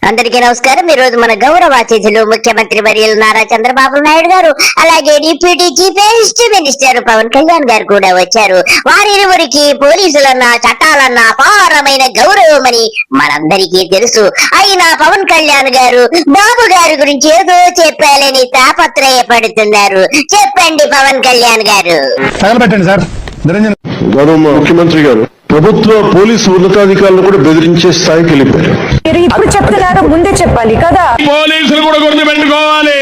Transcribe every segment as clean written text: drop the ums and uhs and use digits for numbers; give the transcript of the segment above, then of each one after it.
అందరికీ నమస్కారం. ఈ రోజు మన గౌరవ అతిథులు ముఖ్యమంత్రి వర్యులు నారా చంద్రబాబు నాయుడు గారు, అలాగే deputy chief minister Pawan Kalyan garu కూడా వచ్చారు. వారిరువురికి పోలీసులన్నా చట్టాలన్నా అపారమైన గౌరవం అని మనందరికీ తెలుసు. అయినా పవన్ కళ్యాణ్ గారు బాబు గారి గురించి ఏదో చెప్పాలని తాపత్రయపడుతున్నారు. చెప్పండి పవన్ కళ్యాణ్ గారు. గౌరవ ముఖ్యమంత్రి గారు ప్రభుత్వ పోలీసు ఉన్నతాధికారులను కూడా బెదిరించే స్థాయికి వెళ్ళిపోయారు. ఇప్పుడు చెప్తున్నారు, ముందే చెప్పాలి కదా. పోలీసులు కూడా గుర్తుపెట్టుకోవాలి,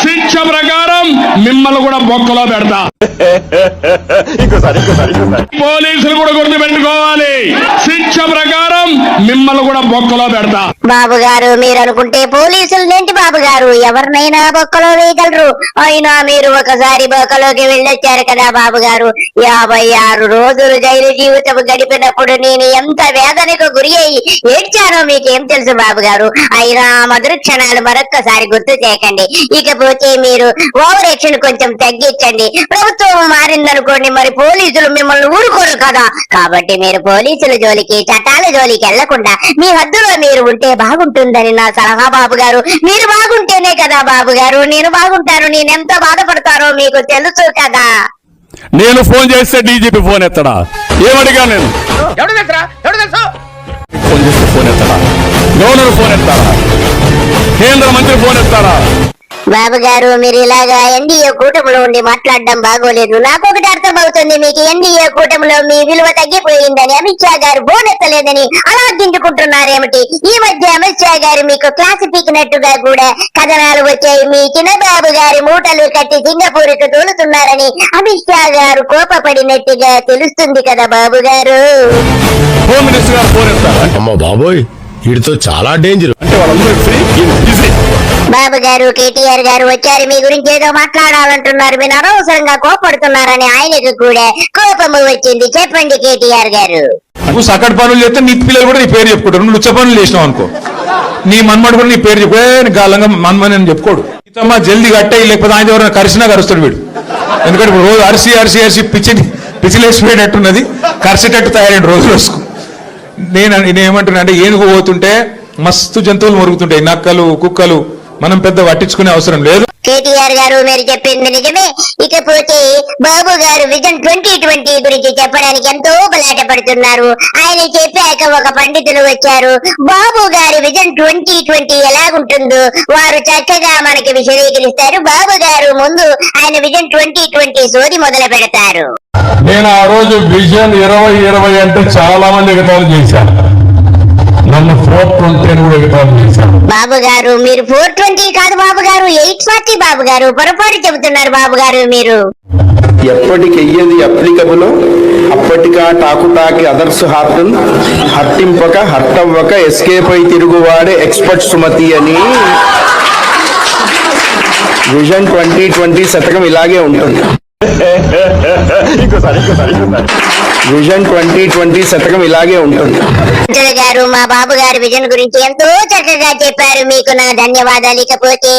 శిక్ష ప్రకారం మిమ్మల్ని కూడా బొక్కలో పెడతా. పోలీసులు కూడా గుర్తుపెట్టుకోవాలి, శిక్ష ప్రకారం మిమ్మల్ని కూడా బొక్కలో పెడతా. బాబు గారు, మీరు అనుకుంటే పోలీసులనేంటి బాబు గారు, ఎవరినైనా బొక్కలో వేయగలరు. అయినా మీరు ఒకసారి బొక్కలోకి వెళ్ళొచ్చారు కదా బాబు గారు. 56 రోజులు జైలు జీవితం గడిపినప్పుడు నేను ఎంత వేదనకు గురి అయ్యి ఏడ్చానో మీకేం తెలుసు బాబు గారు. అయినా మధుర క్షణాలు మరొక్కసారి గుర్తు చేయకండి. ఇకపోతే మీరు ఓవర్ యాక్షన్ కొంచెం తగ్గించండి. ప్రభుత్వం మారిందనుకోండి, మరి పోలీసులు మిమ్మల్ని ఊరుకోరు కదా. కాబట్టి మీరు పోలీసుల జోలికి చట్టాల జోలికి వెళ్లకుండా మీ హద్దులో మీరు ఉంటే బాగుంటుందని నా సలహా బాబు గారు. మీరు బాగుంటేనే కదా బాబు గారు నేను బాగుంటాను. నేనెంత బాధపడతారో మీకు తెలుసు కదా. నేను ఫోన్ చేస్తే డీజీపీ ఫోన్ ఎత్తడా? ఏమడిగా నేను ఫోన్ చేస్తే ఫోన్ ఎత్తడా? గవర్నర్ ఫోన్ ఎత్తారా? కేంద్ర మంత్రి ఫోన్ ఎత్తారా? బాబు గారు, మీరు ఇలాగా ఎన్డీఏ కూటమిలో ఉండి మాట్లాడడం బాగోలేదు. నాకొకటి అర్థమవుతుంది, మీకు ఎన్డీఏ కూటమిలో మీ విలువ తగ్గిపోయిందని. అమిత్ షా గారు బోనెత్తలేదని అలా గింజుకుంటున్నారేమిటి? ఈ మధ్య అమిత్ షా గారు మీకు క్లాస్ పీకినట్టుగా కూడా కథనాలు వచ్చాయి. మీ చిన్నబాబు గారి మూటలు కట్టి సింగపూర్ కు తోలుతున్నారని అమిత్ షా గారు కోపపడినట్టుగా తెలుస్తుంది కదా బాబు గారు. హోమ్ మినిస్టర్ గారు ఫోన్ ఎత్తారా? అమ్మ బాబోయ్, వీడితో చాలా డేంజర్. అంటే వాళ్ళందరూ ఫ్రీ బిజీ. బాబు గారు, కేటీఆర్ గారు వచ్చారు, మీ గురించి ఏదో మాట్లాడాలంటున్నారు. మీరు అనవసరంగా కోపడుతున్నారని ఆయనకు కూడా కోపము వచ్చింది. చెప్పండి కేటీఆర్ గారు. నువ్వు సకట్ పనులు చేస్తే నీ పిల్లలు కూడా నీ పేరు చెప్పుకుంటారు. నువ్వు లుచ్చ పనులు చేసినావు అనుకో, నీ మన్మడు కూడా నీ పేరు చెప్పే గాలంగా మన్మని అని చెప్పుకోడు. ఇతమ్మా జల్దీ కట్టే, లేకపోతే ఆయన ఎవరైనా కరిసినా కరుస్తాడు వీడు. ఎందుకంటే ఇప్పుడు రోజు అరిసి అరిసి అరిసి పిచ్చిలేసిపోయేటట్టున్నది, కరిసేటట్టు తయారైన రోజు రోజుకు. నేనేమంటున్నా అంటే, ఏనుగు పోతుంటే మస్తు జంతువులు మొరుగుతుంటాయి, నక్కలు కుక్కలు. మనం పెద్ద పట్టించుకునే అవసరం లేదు. కేటీఆర్ గారు, మీరు చెప్పింది నిజమే. ఇకపోతే బాబు గారు విజన్ 2020 గురించి చెప్పడానికి ఎంతో బలాట పడుతున్నారు. ఆయన చెప్పాక ఒక పండితులు వచ్చారు. బాబు గారి విజన్ 2020 ఎలాగుంటుందో వారు చక్కగా మనకి విశదీకరిస్తారు. బాబు గారు ముందు ఆయన విజన్ 2020 సోది మొదలు పెడతారు. నేను ఆ రోజు విజన్ 2020 అంటే చాలా మంది ఎగతాలు చేశాను. నన్ను 420 కూడా ఎగతాలు చేశాను. బాబు గారు, మీరు 420 కాదు బాబు గారు, 840 బాబు గారు. పొరపాటు చెబుతున్నారు బాబు గారు మీరు. ఎప్పటికెయ్యది అప్లికబులో అప్పటికా టాకుటాకి అదర్స్ హార్టన్ హట్టింపక హట్టవ్వక ఎస్కేప్ అయి తిరుగువాడే ఎక్స్పర్ట్ సుమతి అని విజన్ 2020 శతకం ఇలాగే ఉంటుంది. విజన్ 2020 శతకం ఇలాగే ఉంటుంది. గారు, మా బాబు గారి విజన్ గురించి ఎంతో చక్కగా చెప్పారు. మీకు నా ధన్యవాదాలు. ఇకపోతే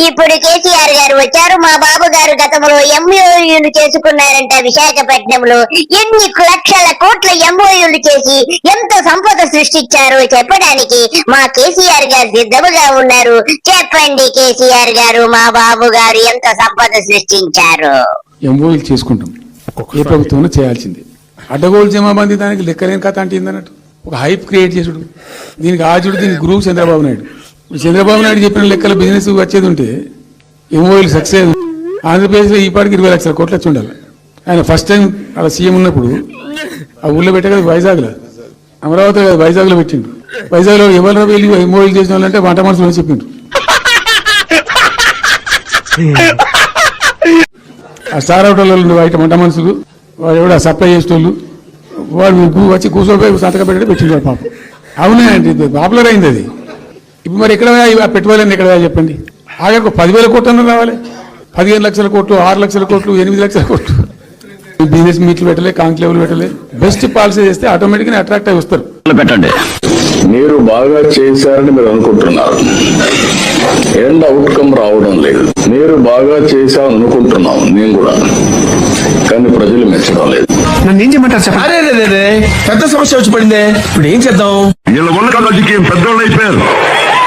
ఇప్పుడు కేసీఆర్ గారు వచ్చారు. మా బాబు గారు గతంలో ఎంఓయూలు చేసుకున్నారంట విశాఖపట్నంలో. ఎన్ని లక్షల కోట్ల ఎంఓయూలు చేసి ఎంత సంపద సృష్టించారో చెప్పడానికి మా కేసీఆర్ గారు సిద్ధముగా ఉన్నారు. చెప్పండి కేసీఆర్ గారు, మా బాబు గారు ఎంత సంపద సృష్టించారు. ఎంఓయూలు చేసుకుంటాం, ఏ ప్రభుత్వం చేయాల్సింది. అడ్డగోలు జమాబంది దానికి లెక్కలేని కథ అంటే ఏందన్నట్టు ఒక హైప్ క్రియేట్ చేసుడు. దీనికి ఆజుడు, దీనికి గురువు చంద్రబాబు నాయుడు. చంద్రబాబు నాయుడు చెప్పిన లెక్కల బిజినెస్ వచ్చేది ఉంటే ఎంఓయూలు సక్సెస్. ఆంధ్రప్రదేశ్లో ఈ పాటికి 20 లక్షల కోట్లు వచ్చి ఉండాలి. ఆయన ఫస్ట్ టైం అలా సీఎం ఉన్నప్పుడు ఆ ఊళ్ళో పెట్టే కదా, వైజాగ్లో, అమరావతి కదా, వైజాగ్లో పెట్టిండు. వైజాగ్లో ఎవరు వెళ్ళి ఎంఓయూలు చేసిన వాళ్ళంటే వంట మనుషులు చెప్పిండ్రు. ఆ స్టార్ హోటల్లో బయట వంట మనుషులు, వాడు ఎవడ సప్లై చేసేటోళ్ళు, వాడు వచ్చి కూర్చోపోయి సంతకం పెట్టడం పెట్టింటారు పాపం. అవునే అండి, పాపులర్ అయింది అది. ఇప్పుడు మరి ఎక్కడ పెట్టుకోవాలని ఎక్కడ చెప్పండి. ఆగే 10,000 కోట్లు రావాలి, 15 లక్షల కోట్లు, 6 లక్షల కోట్లు, 8 లక్షల కోట్లు. బిజినెస్ మీట్లు పెట్టలే, కాంక్లేవ్లు పెట్టలే. బెస్ట్ పాలసీ చేస్తే ఆటోమేటిక్గా అట్రాక్ట్ అయి వస్తారు. పెట్టండి. మీరు బాగా చేశారని మీరు అనుకుంటున్నారు, ఎండ్ అవుట్కమ్ రావడం లేదు. మీరు బాగా చేశామని అనుకుంటున్నాం నేను కూడా, కానీ ప్రజలు మెచ్చడం లేదు. నన్ను ఏం చేయమంటారు సార్? అరే పెద్ద సమస్య వచ్చి పడిందే, ఇప్పుడు ఏం చేద్దాం? వీళ్ళ వల్ల రాజకీయం పెద్దవాళ్ళు అయిపోయారు.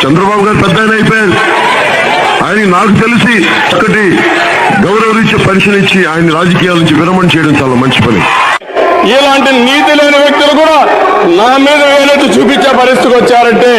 చంద్రబాబు గారు పెద్ద ఆయన అయిపోయారు. ఆయనకి నాకు తెలిసి ఒకటి గౌరవరీత్యా పెన్షన్ ఇచ్చి ఆయన రాజకీయాల నుంచి విరమణ చేయడం చాలా మంచి పని. ఇలాంటి నీతి లేని వ్యక్తులు కూడా నా మీద వేలెత్తి చూపించే పరిస్థితికి వచ్చారంటే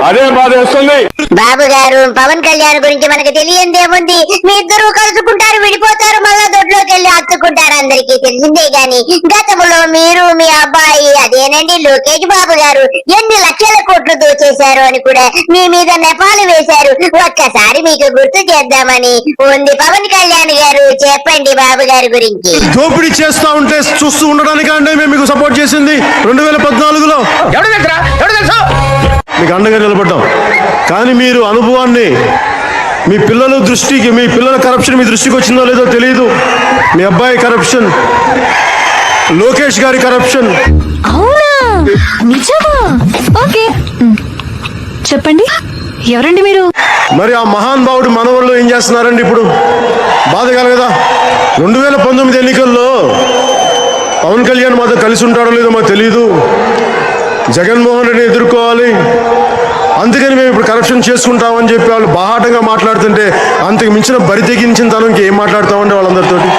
అదే బాధ వస్తుంది. బాబు గారు పవన్ కళ్యాణ్ గురించి మనకు తెలియందేముంది? మీ ఇద్దరు కలుసుకుంటారు, విడిపోతారు, మళ్ళా దొడ్లోకి వెళ్ళి హత్తుకుంటారు. అందరికీ తెలిసిందే గాని గతంలో మీరు మీ అబ్బాయి అదేనండి లోకేష్ బాబు గారు ఎన్ని లక్షల కోట్లు దోచేశారు అని కూడా మీ మీద నెపాలు వేశారు. ఒక్కసారి మీకు గుర్తు చేద్దామని ఉంది. పవన్ కళ్యాణ్ గారు చెప్పండి బాబు గారి గురించి. దోపిడీ చేస్తా ఉంటే చూస్తూ ఉండడానికి అంటే మేము మీకు సపోర్ట్ చేసింది 2014లో మీకు అండగా నిలబడ్డాం. కానీ మీరు అనుభవాన్ని మీ పిల్లల దృష్టికి, మీ పిల్లల కరప్షన్ మీ దృష్టికి వచ్చిందో లేదో తెలియదు. మీ అబ్బాయి కరప్షన్, లోకేష్ గారి కరప్షన్. అవునా, నిజమా? ఓకే, చెప్పండి ఎవరండి మీరు? మరి ఆ మహాన్ భావుడు మనవళ్ళు ఏం చేస్తున్నారండి ఇప్పుడు? బాధ కలగదా? 2019 ఎన్నికల్లో పవన్ కళ్యాణ్ మాతో కలిసి ఉంటాడో లేదో మాకు తెలియదు. జగన్మోహన్ రెడ్డిని ఎదుర్కోవాలి, అందుకని మేము ఇప్పుడు కరప్షన్ చేసుకుంటామని చెప్పి వాళ్ళు బాహాటంగా మాట్లాడుతుంటే అంతకు మించిన బరి తెగించిన తనకి ఏం మాట్లాడతామండి వాళ్ళందరితోటి?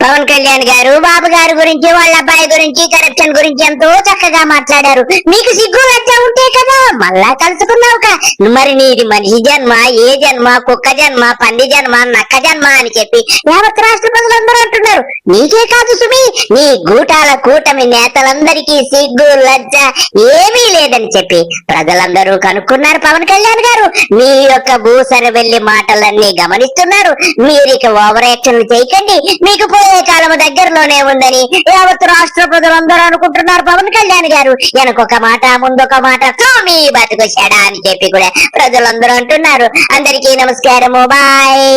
పవన్ కళ్యాణ్ గారు బాబు గారి గురించి, వాళ్ళ అబ్బాయి గురించి, కరప్షన్ గురించి ఎంతో చక్కగా మాట్లాడారు. మీకు సిగ్గు లజ్జ ఉంటే కదా మళ్ళా కలుసుకున్నావుగా. మరి నీది మనిషి జన్మ, ఏ జన్మ, కుక్క జన్మ, పంది జన్మ, నక్క జన్మ అని చెప్పి యావత్ రాష్ట్ర ప్రజలందరూ అంటున్నారు. నీకే కాదు సుమి, నీ గూటాల కూటమి నేతలందరికీ సిగ్గు లజ్జ ఏమీ లేదని చెప్పి ప్రజలందరూ కనుక్కున్నారు. పవన్ కళ్యాణ్ గారు మీ యొక్క భూసర వెళ్లి మాటలన్నీ గమనిస్తున్నారు. మీరిక ఓవర్ యాక్షన్లు చేయకండి, మీకు పోయే కాలము దగ్గరలోనే ఉందని యావత్ రాష్ట్ర ప్రజలందరూ అనుకుంటున్నారు. పవన్ కళ్యాణ్ గారు వెనకొక మాట ముందొక మాట మీ బతుకొచ్చాడా అని చెప్పి కూడా ప్రజలందరూ అంటున్నారు. అందరికీ నమస్కారము, బాయ్.